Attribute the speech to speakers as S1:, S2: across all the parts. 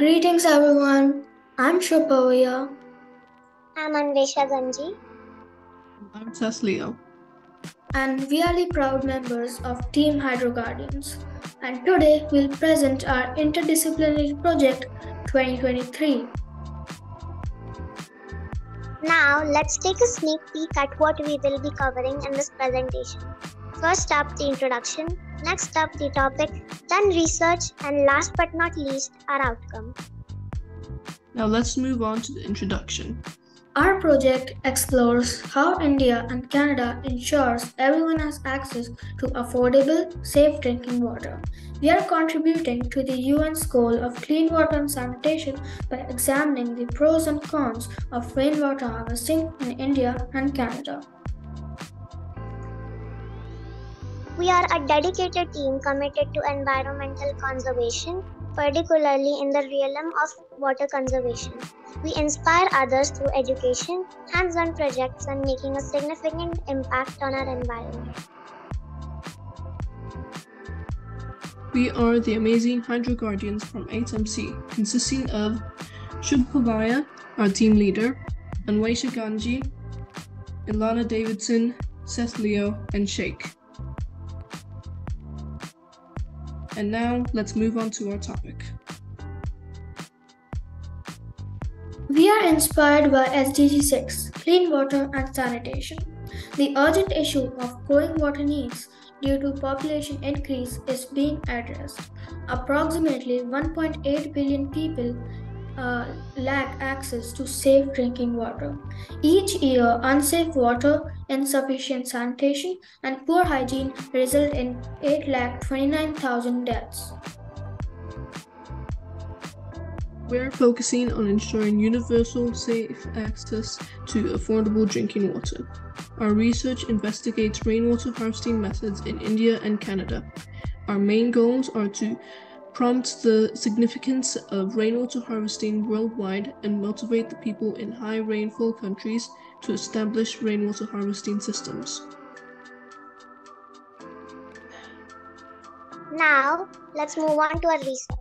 S1: Greetings everyone, I'm Shubhavya.
S2: I'm Anvesha Ganji.
S3: I'm Cecilio.
S1: And we are the proud members of Team Hydro Guardians. And today we'll present our Interdisciplinary Project 2023.
S2: Now let's take a sneak peek at what we will be covering in this presentation. First up, the introduction, next up, the topic, then research, and last but not least, our outcome.
S3: Now let's move on to the introduction.
S1: Our project explores how India and Canada ensures everyone has access to affordable, safe drinking water. We are contributing to the UN's goal of clean water and sanitation by examining the pros and cons of rainwater harvesting in India and Canada.
S2: We are a dedicated team committed to environmental conservation, particularly in the realm of water conservation. We inspire others through education, hands-on projects, and making a significant impact on our environment.
S3: We are the amazing Hydro Guardians from 8MC, consisting of Shubhavya, our team leader, Anvesha Ganji, Ilana Davidson, Cecilio, and Sheikh. And now let's move on to our topic.
S1: We are inspired by SDG 6, clean water and sanitation. The urgent issue of growing water needs due to population increase is being addressed. Approximately 1.8 billion people lack access to safe drinking water. Each year, unsafe water, insufficient sanitation, and poor hygiene result in 8,29,000 deaths.
S3: We're focusing on ensuring universal, safe access to affordable drinking water. Our research investigates rainwater harvesting methods in India and Canada. Our main goals are to prompt the significance of rainwater harvesting worldwide and motivate the people in high rainfall countries to establish rainwater harvesting systems.
S2: Now, let's move on to our research.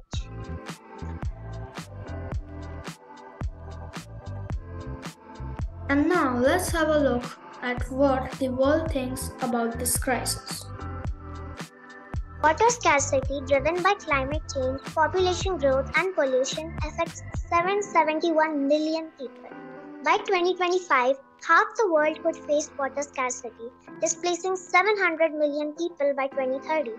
S1: And now let's have a look at what the world thinks about this crisis.
S2: Water scarcity driven by climate change, population growth, and pollution affects 771 million people. By 2025, half the world could face water scarcity, displacing 700 million people by 2030.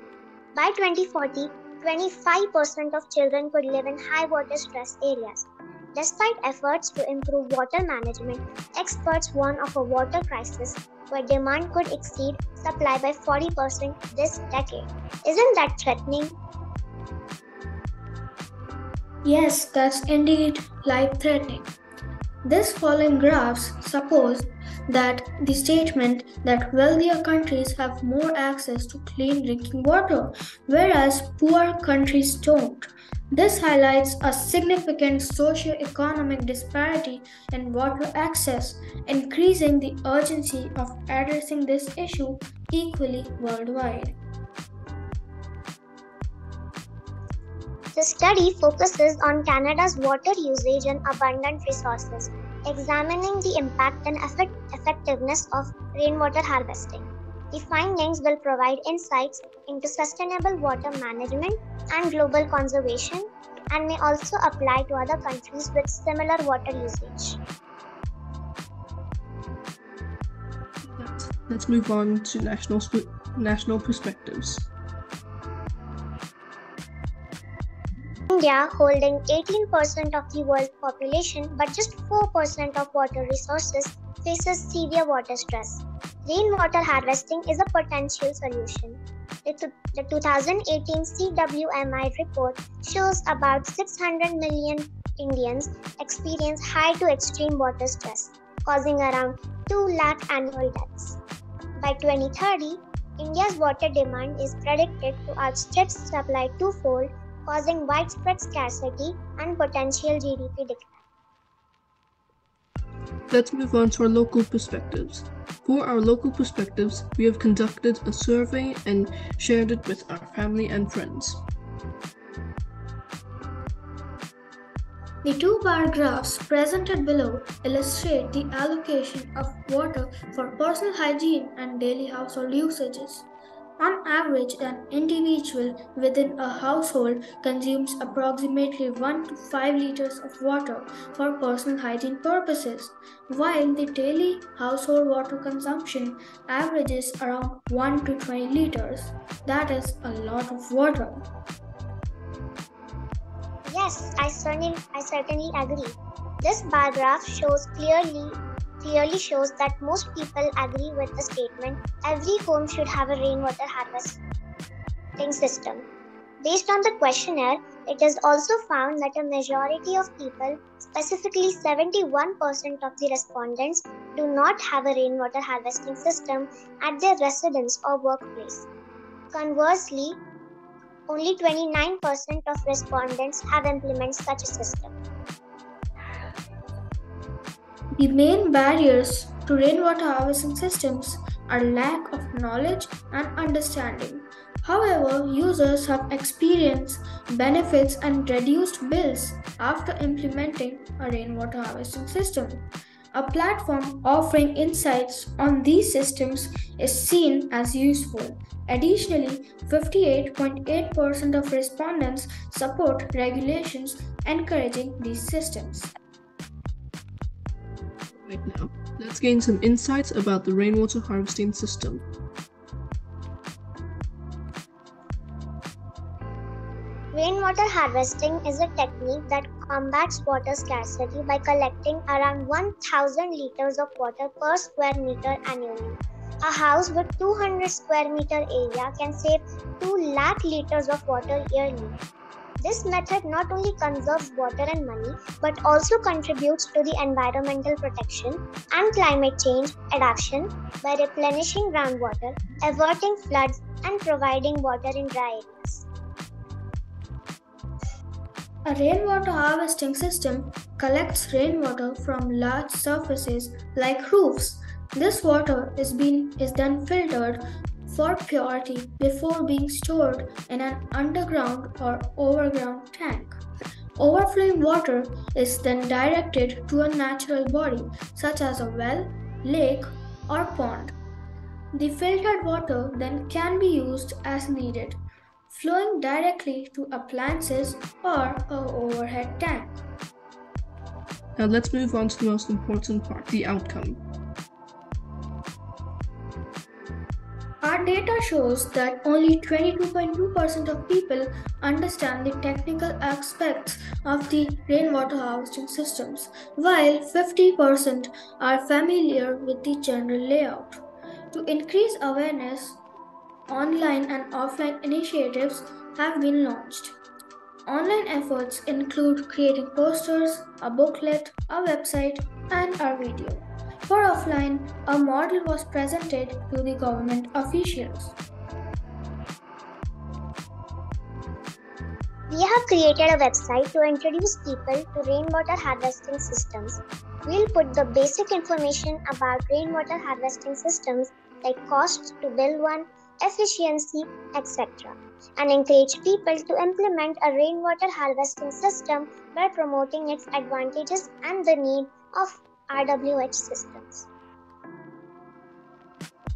S2: By 2040, 25% of children could live in high water stress areas. Despite efforts to improve water management, experts warn of a water crisis where demand could exceed supply by 40% this decade. Isn't that threatening?
S1: Yes, that's indeed life-threatening. This following graphs suppose that the statement that wealthier countries have more access to clean drinking water, whereas poor countries don't. This highlights a significant socio-economic disparity in water access, increasing the urgency of addressing this issue equally worldwide.
S2: The study focuses on Canada's water usage and abundant resources, examining the impact and effectiveness of rainwater harvesting. The findings will provide insights into sustainable water management and global conservation, and may also apply to other countries with similar water usage.
S3: Let's move on to national perspectives.
S2: India, holding 18% of the world's population but just 4% of water resources, faces severe water stress. Rainwater harvesting is a potential solution. The 2018 CWMI report shows about 600 million Indians experience high to extreme water stress, causing around 2 lakh annual deaths. By 2030, India's water demand is predicted to outstrip supply twofold, causing widespread scarcity and potential GDP decline.
S3: Let's move on to our local perspectives. For our local perspectives, we have conducted a survey and shared it with our family and friends.
S1: The two bar graphs presented below illustrate the allocation of water for personal hygiene and daily household usages. On average, an individual within a household consumes approximately 1 to 5 liters of water for personal hygiene purposes, while the daily household water consumption averages around 1 to 20 liters. That is a lot of water.
S2: Yes, I certainly agree. This bar graph clearly shows that most people agree with the statement every home should have a rainwater harvesting system. Based on the questionnaire, it is also found that a majority of people, specifically 71% of the respondents, do not have a rainwater harvesting system at their residence or workplace. Conversely, only 29% of respondents have implemented such a system.
S1: The main barriers to rainwater harvesting systems are lack of knowledge and understanding. However, users have experienced benefits and reduced bills after implementing a rainwater harvesting system. A platform offering insights on these systems is seen as useful. Additionally, 58.8% of respondents support regulations encouraging these systems.
S3: Right now, let's gain some insights about the rainwater harvesting system.
S2: Rainwater harvesting is a technique that combats water scarcity by collecting around 1000 liters of water per square meter annually. A house with 200 square meter area can save 2 lakh liters of water yearly. This method not only conserves water and money, but also contributes to the environmental protection and climate change adaptation by replenishing groundwater, averting floods, and providing water in dry areas.
S1: A rainwater harvesting system collects rainwater from large surfaces like roofs. This water is then filtered for purity before being stored in an underground or overground tank. Overflowing water is then directed to a natural body such as a well, lake, or pond. The filtered water then can be used as needed, flowing directly to appliances or a overhead tank.
S3: Now let's move on to the most important part, the outcome.
S1: Our data shows that only 22.2% of people understand the technical aspects of the rainwater harvesting systems, while 50% are familiar with the general layout. To increase awareness, online and offline initiatives have been launched. Online efforts include creating posters, a booklet, a website, and a video. For offline, a model was presented to the government officials.
S2: We have created a website to introduce people to rainwater harvesting systems. We'll put the basic information about rainwater harvesting systems like costs to build one, efficiency, etc., and encourage people to implement a rainwater harvesting system by promoting its advantages and the need of RWH systems.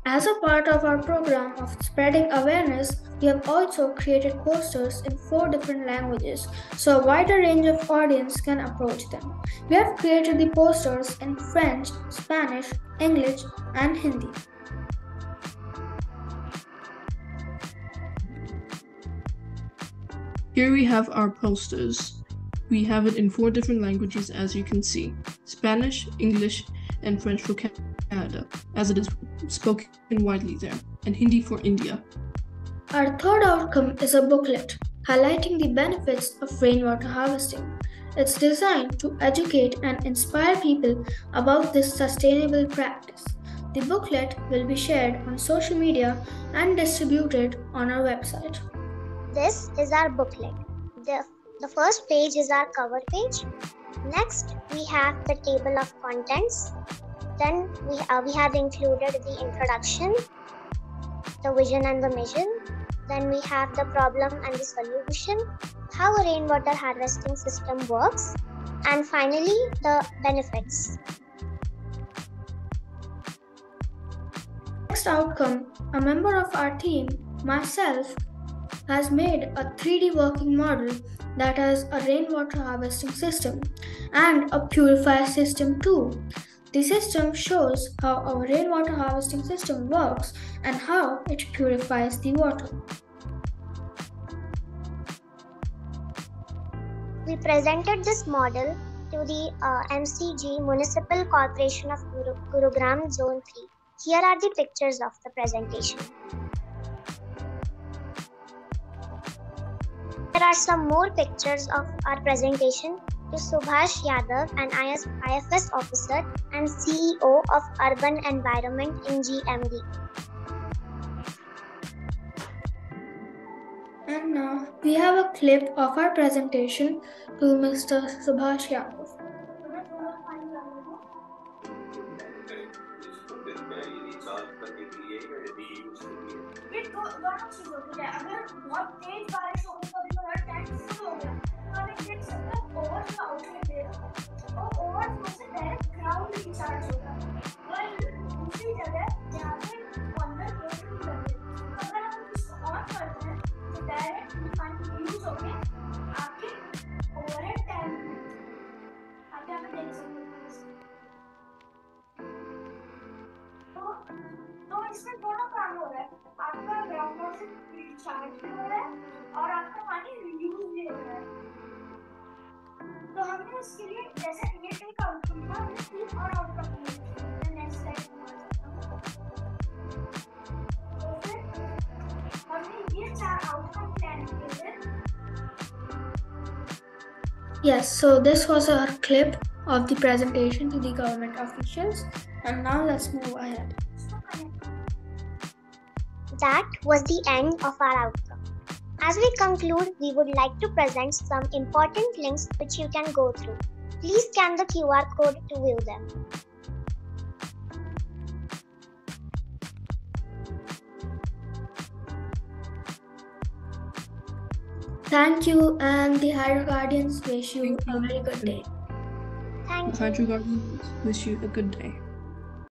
S1: As a part of our program of spreading awareness, we have also created posters in 4 different languages so a wider range of audience can approach them. We have created the posters in French, Spanish, English, and Hindi.
S3: Here we have our posters. We have it in 4 different languages, as you can see: Spanish, English, and French for Canada, as it is spoken widely there, and Hindi for India.
S1: Our third outcome is a booklet highlighting the benefits of rainwater harvesting. It's designed to educate and inspire people about this sustainable practice. The booklet will be shared on social media and distributed on our website.
S2: This is our booklet. The first page is our cover page. Next, we have the table of contents. Then we have included the introduction, the vision and the mission. Then we have the problem and the solution, how a rainwater harvesting system works, And finally, the benefits.
S1: Next outcome, a member of our team, myself, has made a 3D working model that has a rainwater harvesting system and a purifier system too. The system shows how our rainwater harvesting system works and how it purifies the water.
S2: We presented this model to the MCG Municipal Corporation of Gurugram Zone 3. Here are the pictures of the presentation. There are some more pictures of our presentation to Subhash Yadav, an IFS officer and CEO of Urban Environment in GMD.
S1: And now we have a clip of our presentation to Mr. Subhash Yadav.
S4: ये दोनों चीजों के लिए अगर बहुत तेज बारिश हो गई कभी हमारा टैंक फुल हो गया तो हम देख सकते हैं ओवरफ्लो आउटलेट दे रहा है और ओवरफ्लो से डायरेक्ट ग्राउंड रिचार्ज होगा और दूसरी जगह जहाँ पे अंदर बोरिंग लगे अगर हम इसको ऑन करते हैं तो डायरेक्ट पानी यूज होके आपके ओवरहेड टैंक में आगे आप देख सकते हैं तो इसमें दोनों काम हो रहा है आपका ग्राउंड वाटर रिचार्ज भी हो रहा है और आपका पानी रीयूज भी हो रहा है तो हमने इसके लिए जैसे ये एक आउटकम था हमने तीन और आउटकम लिए नेक्स्ट स्लाइड तो फिर हमने ये चार आउटकम प्लान किए थे
S1: Yes, so this was a clip of the presentation to the government officials, and now let's move ahead.
S2: That was the end of our outcome. As we conclude, we would like to present some important links which you can go through. Please scan the QR code to view them.
S1: Thank you, and the Hydro Guardians wish you a very good day.
S2: Thank you.
S3: Hydro Guardians wish you a good day.